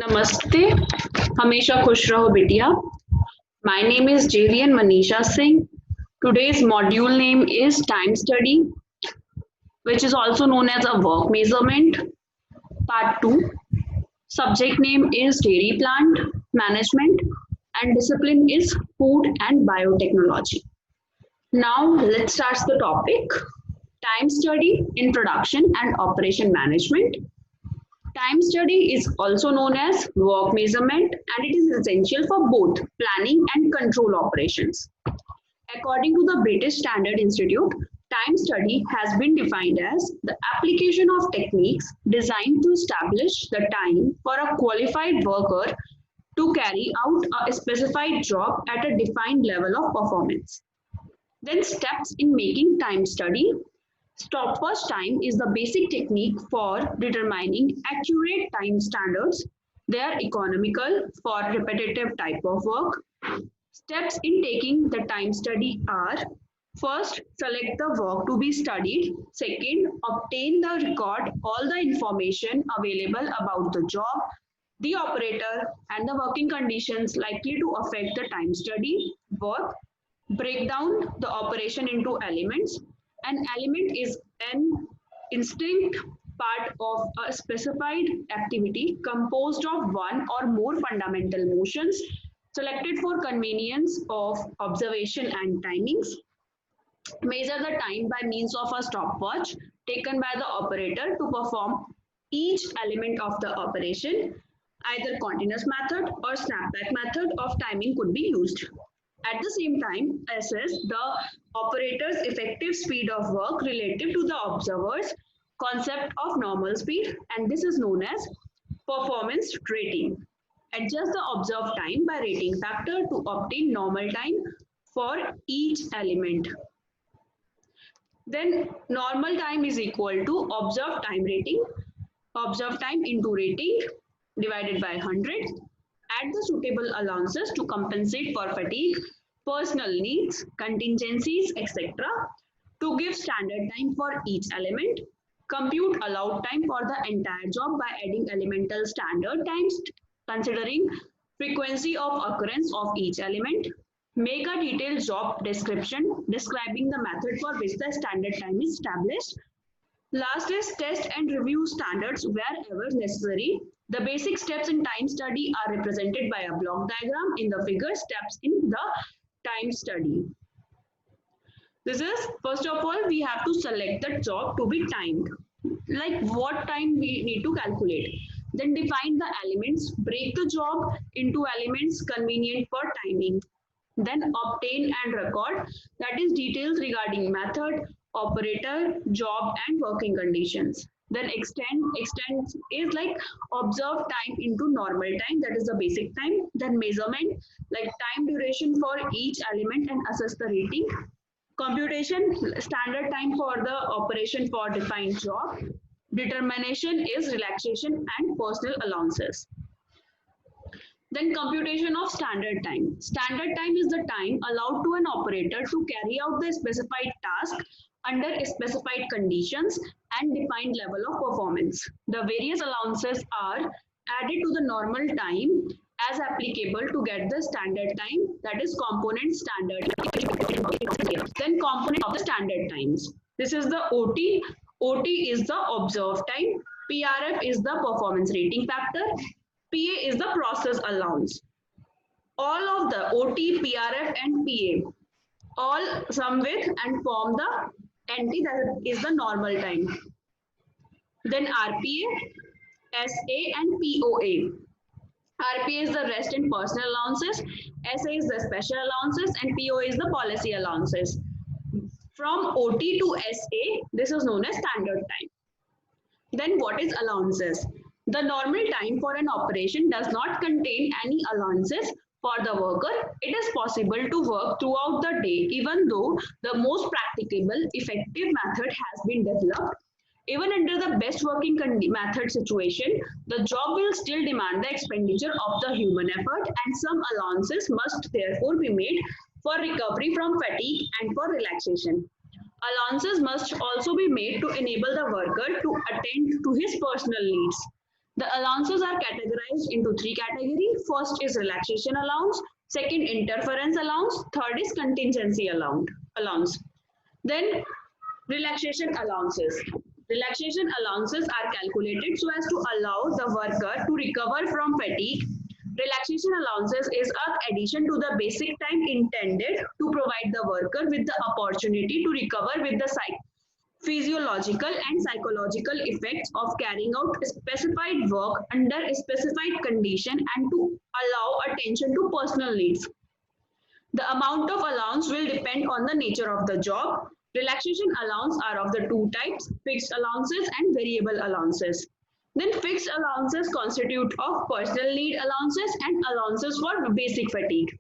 नमस्ते, हमेशा खुश रहो बिटिया. My name is JVN Manisha Singh. Today's module name is Time Study, which is also known as a work measurement. Part 2. Subject name is Dairy Plant Management and discipline is Food and Biotechnology. Now let's start the topic. Time Study in Production and Operation Management. Time study is also known as work measurement and it is essential for both planning and control operations. According to the British Standard Institute, time study has been defined as the application of techniques designed to establish the time for a qualified worker to carry out a specified job at a defined level of performance. Then steps in making time study. Stopwatch time is the basic technique for determining accurate time standards. They are economical for repetitive type of work. Steps in taking the time study are: first, select the work to be studied. Second, obtain the record all the information available about the job, the operator, and the working conditions likely to affect the time study work. Break down the operation into elements. An element is an instinct part of a specified activity composed of one or more fundamental motions selected for convenience of observation and timings. Measure the time by means of a stopwatch taken by the operator to perform each element of the operation. Either continuous method or snapback method of timing could be used. At the same time, assess the operator's effective speed of work relative to the observer's concept of normal speed, and this is known as performance rating. Adjust the observed time by rating factor to obtain normal time for each element. Then normal time is equal to observed time rating, observed time into rating divided by 100. Add the suitable allowances to compensate for fatigue, personal needs, contingencies, etc. to give standard time for each element. Compute allowed time for the entire job by adding elemental standard times considering frequency of occurrence of each element. Make a detailed job description describing the method for which the standard time is established. Last is test and review standards wherever necessary. The basic steps in time study are represented by a block diagram in the figure steps in the time study. This is, first of all, we have to select the job to be timed. Like what time we need to calculate. Then define the elements, break the job into elements convenient for timing. Then obtain and record, that is details regarding method, operator, job and working conditions. Then extend is like observe time into normal time, that is the basic time. Then measurement, like time duration for each element and assess the rating. Computation, standard time for the operation for defined job. Determination is relaxation and personal allowances. Then computation of standard time. Standard time is the time allowed to an operator to carry out the specified task under specified conditions and defined level of performance. The various allowances are added to the normal time as applicable to get the standard time, that is component standard. Then component of the standard times. This is the OT. OT is the observed time. PRF is the performance rating factor. PA is the process allowance. All of the OT, PRF and PA all sum with and form the NT, that is the normal time. Then RPA, SA and POA. RPA is the rest and personal allowances, SA is the special allowances and POA is the policy allowances. From OT to SA, this is known as standard time. Then what is allowances? The normal time for an operation does not contain any allowances for the worker. It is possible to work throughout the day even though the most practicable, effective method has been developed. Even under the best working method situation, the job will still demand the expenditure of the human effort and some allowances must therefore be made for recovery from fatigue and for relaxation. Allowances must also be made to enable the worker to attend to his personal needs. The allowances are categorized into three categories. First is relaxation allowance, second interference allowance, third is contingency allowance. Then relaxation allowances. Relaxation allowances are calculated so as to allow the worker to recover from fatigue. Relaxation allowances is an addition to the basic time intended to provide the worker with the opportunity to recover with the physiological and psychological effects of carrying out specified work under a specified condition and to allow attention to personal needs. The amount of allowance will depend on the nature of the job. Relaxation allowance are of the two types, fixed allowances and variable allowances. Then fixed allowances constitute of personal need allowances and allowances for basic fatigue.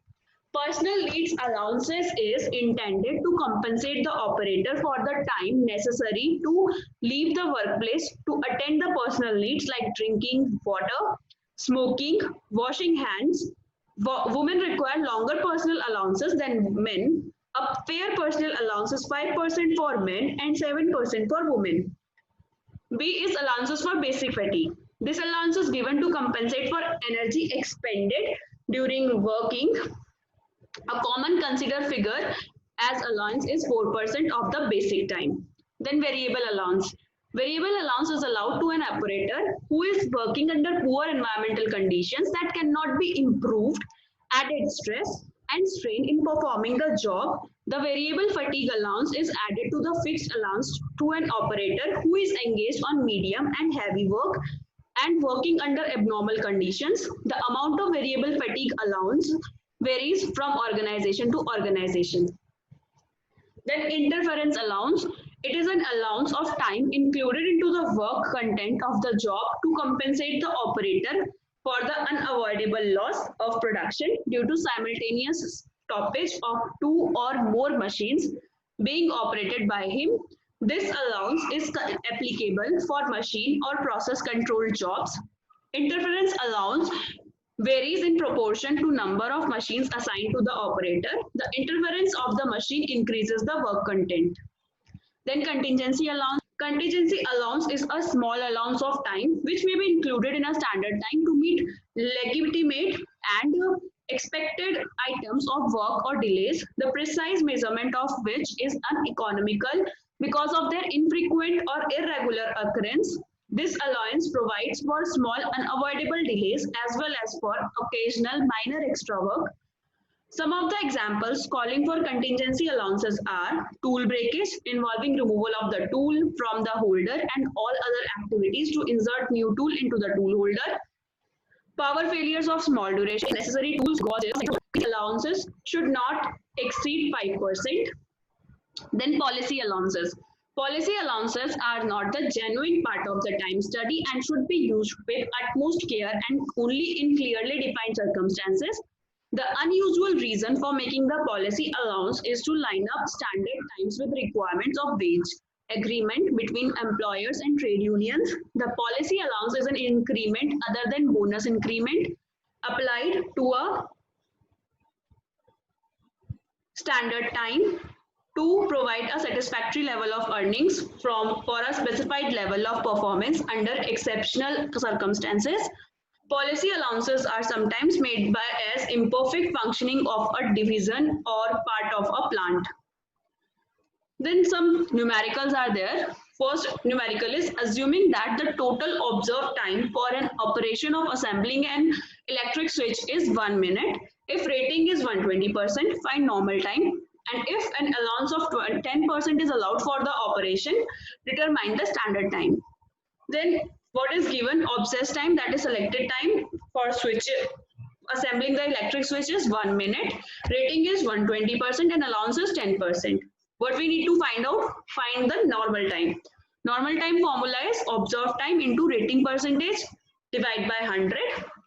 Personal needs allowances is intended to compensate the operator for the time necessary to leave the workplace to attend the personal needs like drinking water, smoking, washing hands. Women require longer personal allowances than men. A fair personal allowance is 5% for men and 7% for women. B is allowances for basic fatigue. This allowance is given to compensate for energy expended during working. A common considered figure as allowance is 4% of the basic time. Then variable allowance. Variable allowance is allowed to an operator who is working under poor environmental conditions that cannot be improved, added stress and strain in performing the job. The variable fatigue allowance is added to the fixed allowance to an operator who is engaged on medium and heavy work and working under abnormal conditions. The amount of variable fatigue allowance varies from organization to organization. Then interference allowance. It is an allowance of time included into the work content of the job to compensate the operator for the unavoidable loss of production due to simultaneous stoppage of two or more machines being operated by him. This allowance is applicable for machine or process control jobs. Interference allowance varies in proportion to number of machines assigned to the operator. The interference of the machine increases the work content. Then contingency allowance. Contingency allowance is a small allowance of time which may be included in a standard time to meet legitimate and expected items of work or delays, the precise measurement of which is uneconomical because of their infrequent or irregular occurrence. This allowance provides for small unavoidable delays as well as for occasional minor extra work. Some of the examples calling for contingency allowances are tool breakage involving removal of the tool from the holder and all other activities to insert new tool into the tool holder. Power failures of small duration, necessary tools, gauges, allowances should not exceed 5%. Then policy allowances. Policy allowances are not the genuine part of the time study and should be used with utmost care and only in clearly defined circumstances. The unusual reason for making the policy allowance is to line up standard times with requirements of wage agreement between employers and trade unions. The policy allowance is an increment other than bonus increment applied to a standard time to provide a satisfactory level of earnings for a specified level of performance under exceptional circumstances. Policy allowances are sometimes made by as imperfect functioning of a division or part of a plant. Then some numericals are there. First numerical is assuming that the total observed time for an operation of assembling an electric switch is 1 minute. If rating is 120%, find normal time. And if an allowance of 10% is allowed for the operation, determine the standard time. Then what is given? Observed time, that is selected time for switch assembling the electric switch is 1 minute. Rating is 120% and allowance is 10%. What we need to find out? Find the normal time. Normal time formula is observed time into rating percentage divided by 100.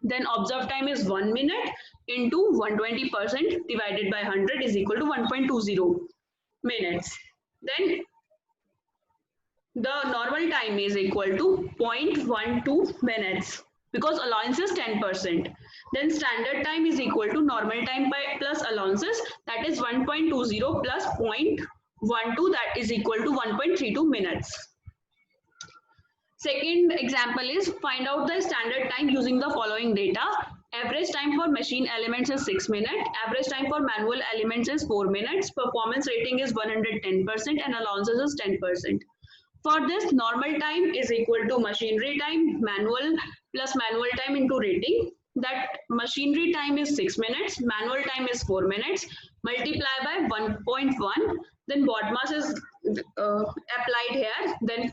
Then observed time is 1 minute into 120% divided by 100 is equal to 1.20 minutes. Then the normal time is equal to 0.12 minutes because allowance is 10%. Then standard time is equal to normal time by plus allowances, that is 1.20 plus 0.12, that is equal to 1.32 minutes. Second example is find out the standard time using the following data. Average time for machine elements is 6 minutes. Average time for manual elements is 4 minutes. Performance rating is 110% and allowances is 10%. For this, normal time is equal to machinery time, manual plus manual time into rating. That machinery time is 6 minutes, manual time is 4 minutes, multiply by 1.1. Then BODMAS is applied here. Then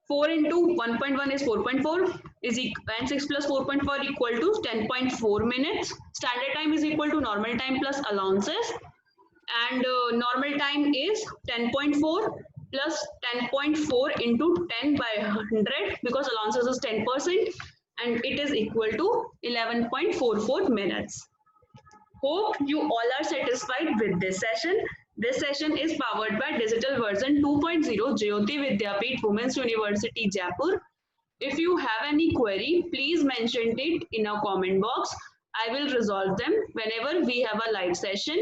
4 into 1.1 is 4.4 is and 6 plus 4.4 equal to 10.4 minutes. Standard time is equal to normal time plus allowances, and normal time is 10.4 plus 10.4 into 10 by 100 because allowances is 10%, and it is equal to 11.44 minutes. Hope you all are satisfied with this session. This session is powered by Digital Version 2.0 Jyoti Vidyapeeth Women's University Jaipur. If you have any query, please mention it in a comment box. I will resolve them whenever we have a live session.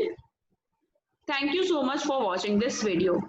Thank you so much for watching this video.